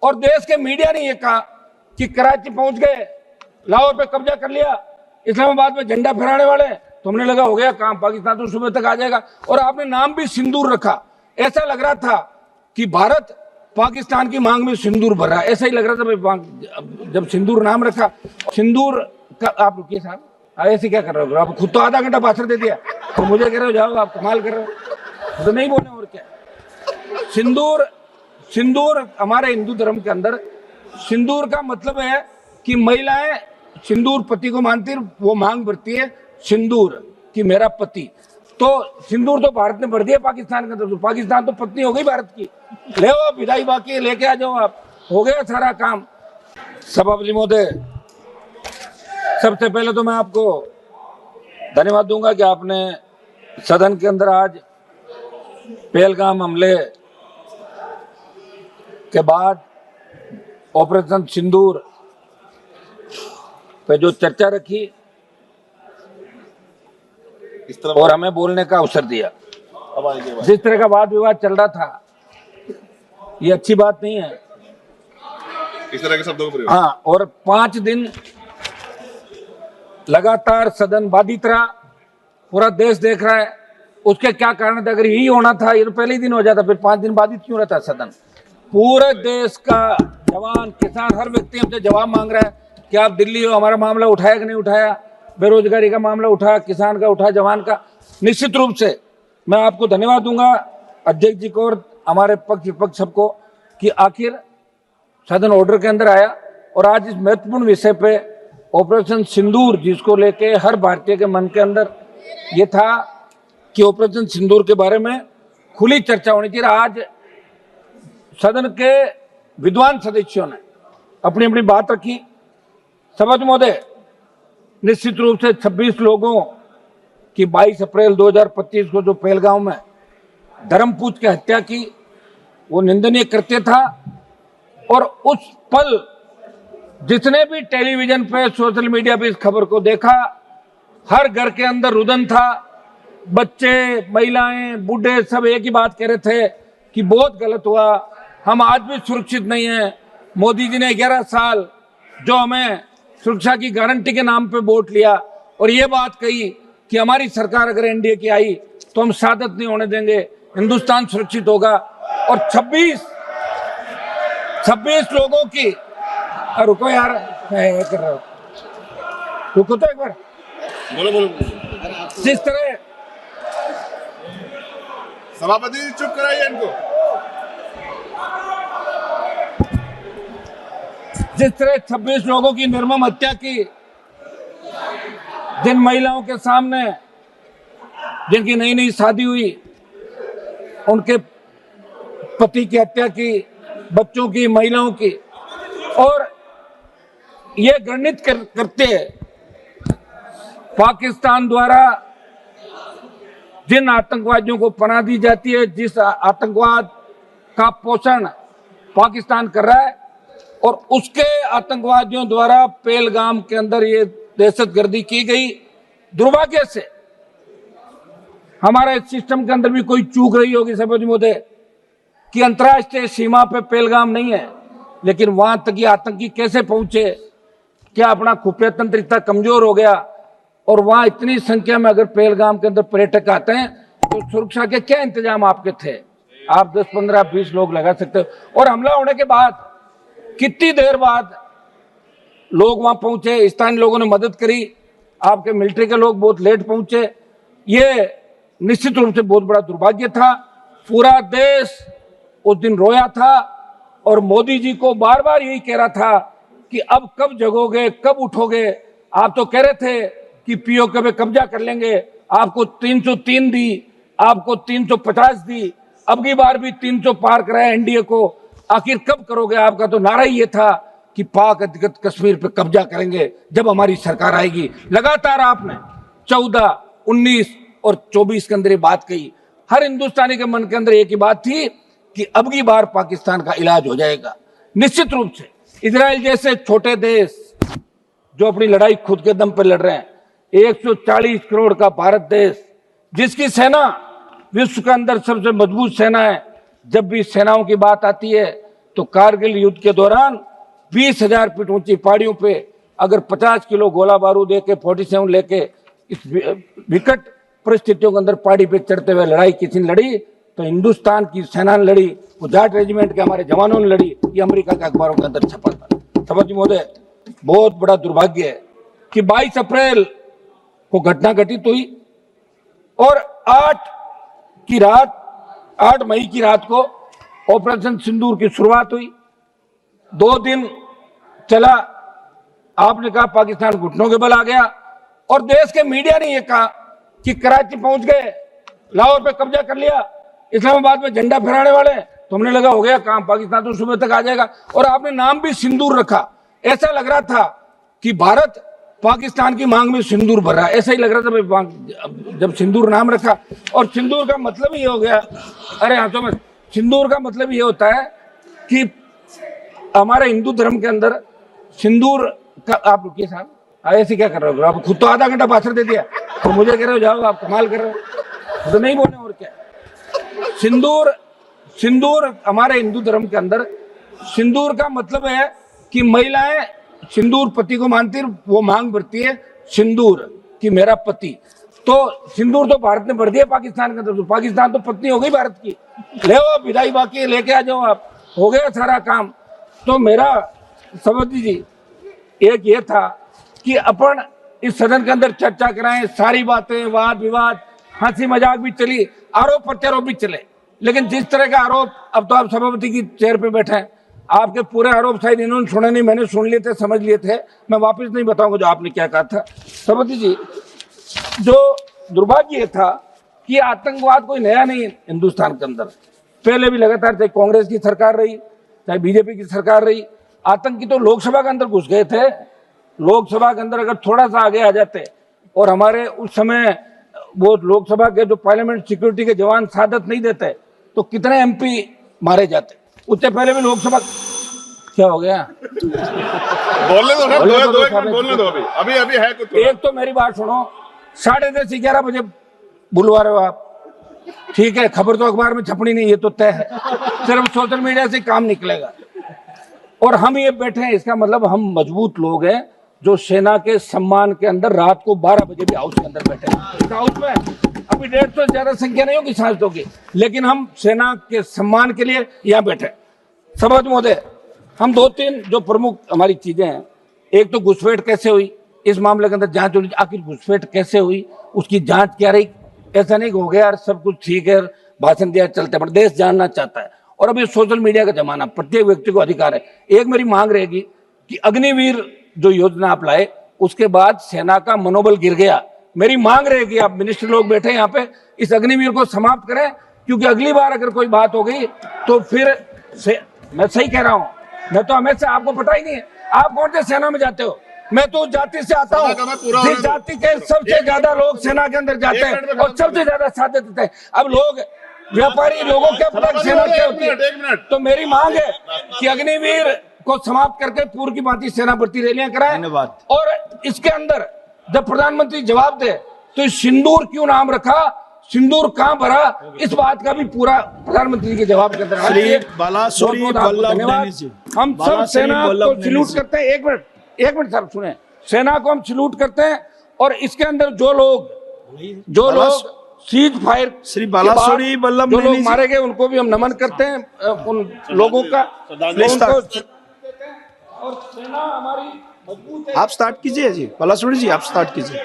और देश के मीडिया ने यह कहा कि कराची पहुंच गए, लाहौर पे कब्जा कर लिया, इस्लामाबाद में झंडा फहराने वाले, तो हमने लगा हो गया काम, पाकिस्तान तो सुबह तक आ जाएगा। और आपने नाम भी सिंदूर रखा, ऐसा लग रहा था कि भारत पाकिस्तान की मांग में सिंदूर भर रहा है, ऐसा ही लग रहा था जब सिंदूर नाम रखा। सिंदूर का आप रुकिए साहब, ऐसे क्या कर रहे हो आप? खुद तो आधा घंटा भाषण दे दिया, तो मुझे कह रहे हो जाओ, आप कमाल कर रहे हो, तो नहीं बोले और क्या। सिंदूर हमारे हिंदू धर्म के अंदर सिंदूर का मतलब है कि महिलाएं सिंदूर पति को मानती है, वो मांग भरती है सिंदूर कि मेरा पति। तो सिंदूर तो भारत ने भर दिया पाकिस्तान का, तो पाकिस्तान तो पत्नी हो गई भारत की। ले आओ विदाई, बाकी लेके आ जाओ आप, हो गया सारा काम। सभापति महोदय, सबसे पहले तो मैं आपको धन्यवाद दूंगा कि आपने सदन के अंदर आज पहलगाम हमले के बाद ऑपरेशन सिंदूर पे जो चर्चा रखी और हमें बोलने का अवसर दिया। जिस तरह का वाद विवाद चल रहा था, ये अच्छी बात नहीं है। इस तरह के शब्दों का प्रयोग। हाँ, और 5 दिन लगातार सदन बाधित रहा, पूरा देश देख रहा है। उसके क्या कारण थे? अगर यही होना था, ये तो पहले ही दिन हो जाता, फिर 5 दिन बाधित क्यों रहता सदन? पूरे देश का जवान, किसान, हर व्यक्ति हमसे जवाब मांग रहा है कि आप दिल्ली हो, हमारा मामला उठाया कि नहीं उठाया, बेरोजगारी का मामला उठाया, किसान का उठाया, जवान का। निश्चित रूप से मैं आपको धन्यवाद दूंगा, अध्यक्ष जी को और हमारे पक्ष विपक्ष सबको, कि आखिर सदन ऑर्डर के अंदर आया और आज इस महत्वपूर्ण विषय पे ऑपरेशन सिंदूर, जिसको लेके हर भारतीय के मन के अंदर ये था कि ऑपरेशन सिंदूर के बारे में खुली चर्चा होनी चाहिए। आज सदन के विद्वान सदस्यों ने अपनी अपनी बात रखी। सभापति महोदय, निश्चित रूप से 26 लोगों की 22 अप्रैल 2025 को जो पहलगाम में धर्मपूज की हत्या की, वो निंदनीय कृत्य था। और उस पल जितने भी टेलीविजन पे, सोशल मीडिया पे इस खबर को देखा, हर घर के अंदर रुदन था। बच्चे, महिलाएं, बूढ़े सब एक ही बात कह रहे थे कि बहुत गलत हुआ, हम आज भी सुरक्षित नहीं हैं। मोदी जी ने 11 साल जो हमें सुरक्षा की गारंटी के नाम पे वोट लिया और ये बात कही कि हमारी सरकार अगर एनडीए की आई तो हम शहादत नहीं होने देंगे, हिंदुस्तान सुरक्षित होगा। और 26 लोगों की, रुको यार, मैं कर रहा हूँ, रुको तो एक बार, बोलो। जिस तरह सभापति जी चुप कराइए इनको। जिस तरह 26 लोगों की निर्मम हत्या की, जिन महिलाओं के सामने, जिनकी नई नई शादी हुई, उनके पति की हत्या की, बच्चों की, महिलाओं की, और ये घृणित करते पाकिस्तान द्वारा जिन आतंकवादियों को पनाह दी जाती है, जिस आतंकवाद का पोषण पाकिस्तान कर रहा है, और उसके आतंकवादियों द्वारा पहलगाम के अंदर ये दहशतगर्दी की गई। दुर्भाग्य से हमारे सिस्टम के अंदर भी कोई चूक रही होगी सभापति महोदय, कि अंतर्राष्ट्रीय सीमा पे पहलगाम नहीं है, लेकिन वहां तक ये आतंकी कैसे पहुंचे? क्या अपना खुफिया तंत्र इतना कमजोर हो गया? और वहां इतनी संख्या में अगर पहलगाम के अंदर पर्यटक आते हैं तो सुरक्षा के क्या इंतजाम आपके थे? आप 10, 15, 20 लोग लगा सकते हो। और हमला होने के बाद कितनी देर बाद लोग वहां पहुंचे, स्थानीय लोगों ने मदद करी, आपके मिलिट्री के लोग बहुत लेट पहुंचे। ये निश्चित रूप से बहुत बड़ा दुर्भाग्य था। पूरा देश उस दिन रोया था और मोदी जी को बार बार यही कह रहा था कि अब कब जगोगे, कब उठोगे? आप तो कह रहे थे कि पीओके पे कब्जा कर लेंगे, आपको 303 दी, आपको 350 दी, अब की बार भी 300 पार कराया एनडीए को। आखिर कब करोगे? आपका तो नारा ही ये था कि पाक अधिकृत कश्मीर पे कब्जा करेंगे जब हमारी सरकार आएगी। लगातार आपने 14, 19 और 24 के अंदर ये बात कही। हर हिंदुस्तानी के मन के अंदर एक ही बात थी कि अब की बार पाकिस्तान का इलाज हो जाएगा। निश्चित रूप से इजराइल जैसे छोटे देश जो अपनी लड़ाई खुद के दम पर लड़ रहे हैं, 140 करोड़ का भारत देश, जिसकी सेना विश्व के अंदर सबसे मजबूत सेना है, जब भी सेनाओं की बात आती है तो कारगिल युद्ध के दौरान 20,000 फीट ऊंची पहाड़ियों पे अगर 50 किलो गोला बारूद लेके 47 लेके इस विकट परिस्थितियों के अंदर पहाड़ी पे चढ़ते हुए लड़ाई किसी ने लड़ी तो हिंदुस्तान की सेना ने लड़ी, वो जाट रेजिमेंट के हमारे जवानों ने लड़ी। ये अमेरिका के अखबारों के अंदर छपा था। सभापति महोदय, बहुत बड़ा दुर्भाग्य है कि 22 अप्रैल को घटना घटित हुई और 8 मई की रात को ऑपरेशन सिंदूर की शुरुआत हुई। 2 दिन चला, आपने कहा पाकिस्तान घुटनों के बल आ गया और देश के मीडिया ने यह कहा कि कराची पहुंच गए, लाहौर पे कब्जा कर लिया, इस्लामाबाद में झंडा फहराने वाले। तो हमने लगा हो गया काम, पाकिस्तान तो सुबह तक आ जाएगा। और आपने नाम भी सिंदूर रखा, ऐसा लग रहा था कि भारत पाकिस्तान की मांग में सिंदूर भर रहा है, ऐसा ही लग रहा था जब सिंदूर नाम रखा। और सिंदूर का मतलब ये हो गया, अरे हाथों में, सिंदूर का मतलब ये होता है कि हमारे हिंदू धर्म के अंदर सिंदूर का, आप रुकिए साहब, ऐसे क्या कर रहे हो आप? खुद तो आधा घंटा भाषण दे दिया तो मुझे कह रहे हो जाओ, आप कमाल कर रहे हो, तो नहीं बोले और क्या। सिंदूर हमारे हिंदू धर्म के अंदर सिंदूर का मतलब है कि महिलाएं सिंदूर पति को मानती, वो मांग भरती है सिंदूर कि मेरा पति। तो सिंदूर तो भारत ने भर दिया पाकिस्तान के अंदर, तो पाकिस्तान तो पत्नी हो गई भारत की। ले आओ विदाई, बाकी लेके आ जाओ, आप हो गया सारा काम। तो मेरा सभापति जी एक ये था कि अपन इस सदन के अंदर चर्चा कराएं, सारी बातें, वाद विवाद, हंसी मजाक भी चली, आरोप प्रत्यारोप भी चले। लेकिन जिस तरह का आरोप, अब तो आप सभापति की चेयर पे बैठे हैं, आपके पूरे आरोप शायद इन्होंने सुने नहीं, मैंने सुन लिए थे, समझ लिए थे, मैं वापस नहीं बताऊंगा जो आपने क्या कहा था। सभापति जी, जो दुर्भाग्य था कि आतंकवाद कोई नया नहीं हिंदुस्तान के अंदर, पहले भी लगातार, चाहे कांग्रेस की सरकार रही चाहे बीजेपी की सरकार रही, आतंकी तो लोकसभा के अंदर घुस गए थे। लोकसभा के अंदर अगर थोड़ा सा आगे आ जाते और हमारे उस समय वो लोकसभा के जो पार्लियामेंट सिक्योरिटी के जवान सादत नहीं देते तो कितने एमपी मारे जाते। उससे पहले भी लोकसभा, क्या हो गया? बोलने दो ना, दो एक मिनट बोलने दो। अभी है कुछ। एक तो मेरी बात सुनो, 10:30 11 बजे बुलवा रहे हो आप, ठीक है, खबर तो अखबार में छपनी नहीं, ये तो तय है, सिर्फ सोशल मीडिया से काम निकलेगा। और हम ये बैठे हैं, इसका मतलब हम मजबूत लोग हैं जो सेना के सम्मान के अंदर रात को 12 बजे भी हाउस के अंदर बैठे हैं। हाउस में अभी 150 से ज्यादा संख्या नहीं होगी सांसदों की, लेकिन हम सेना के सम्मान के लिए यहाँ बैठे। सभापति महोदय, हम 2-3 जो प्रमुख हमारी चीजें हैं, एक तो घुसपैठ कैसे हुई, इस मामले के अंदर जांच होनी, आखिर घुसपैठ कैसे हुई, उसकी जांच क्या रही। ऐसा नहीं हो गया यार सब कुछ ठीक है, भाषण दिया चलते, पर देश जानना चाहता है। और अभी सोशल मीडिया का जमाना, प्रत्येक व्यक्ति को अधिकार है। एक मेरी मांग रहेगी कि अग्निवीर जो योजना आप लाए, उसके बाद सेना का मनोबल गिर गया। मेरी मांग रहेगी, आप मिनिस्टर लोग बैठे यहाँ पे, इस अग्निवीर को समाप्त करें, क्योंकि अगली बार अगर कोई बात हो गई तो फिर मैं सही कह रहा हूँ, मैं तो हमेशा, आपको पता ही नहीं है आप कौन से सेना में जाते हो, मैं तो जाति से आता हूँ, जिस जाति के सबसे ज्यादा लोग सेना के अंदर जाते हैं और सबसे ज्यादा साथ देते हैं। अब लोग व्यापारी लोगों के पता सेना क्या होती है। तो मेरी मांग है कि अग्निवीर को समाप्त करके पूर्व की भांति सेना भर्ती रैलियां कराएं। और इसके अंदर जब प्रधानमंत्री जवाब दे तो सिंदूर क्यों नाम रखा, सिंदूर कहां भरा, इस बात का भी पूरा प्रधानमंत्री के जवाब के अंदर। धन्यवाद। हम सब सेना को सैल्यूट करते हैं। एक मिनट साहब सुने, सेना को हम सैल्यूट करते हैं और इसके अंदर जो लोग सीज फायर श्री बालासुरी वल्लभ जो लोग मारे गए उनको भी हम नमन करते हैं, उन लोगों का। और सेना हमारी मजबूत है। आप स्टार्ट कीजिए जी, बालासुरी जी आप स्टार्ट कीजिए।